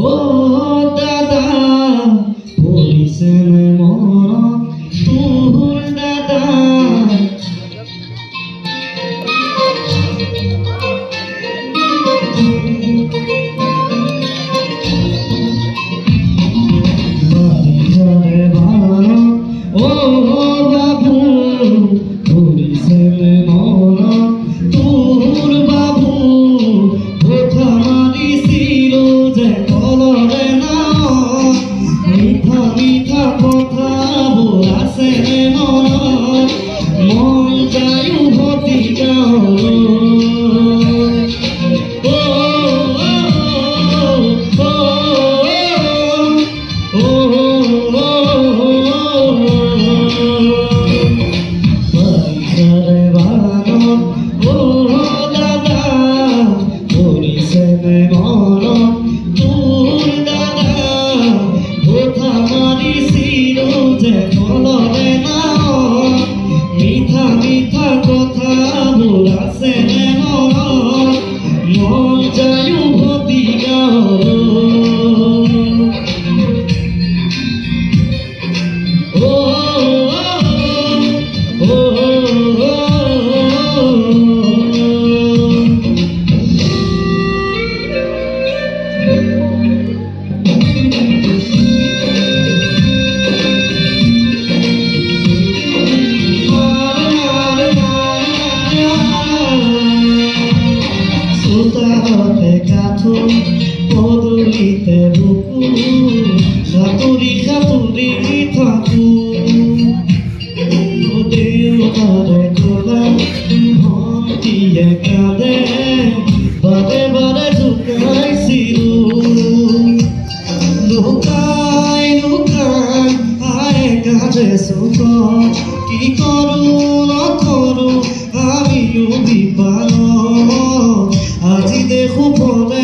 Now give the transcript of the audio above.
ও দাদা পরিছেনে মরণ তোর দাদা ও বাবু পরিছেনে মরণ তোর বাবু কথা মারিছিল যে কলরে না মিঠা মিঠা কথা বলাছে মন মন যায় উভতি মিঠা মিঠা কথা বলাছে মন যায় উভতি সুতাহতে কাঠো পদুলিতে বুকু সাতুরি সাতুরি থাকু দেওয়ারে খোলা ভন্তিয়ে কাঁদে বারে বারে ঝুঁকাইছিল লুকাই লুকাই আয় কাজে সুখ কি করু নকরু আমিও বিপার আজি দেখো পরে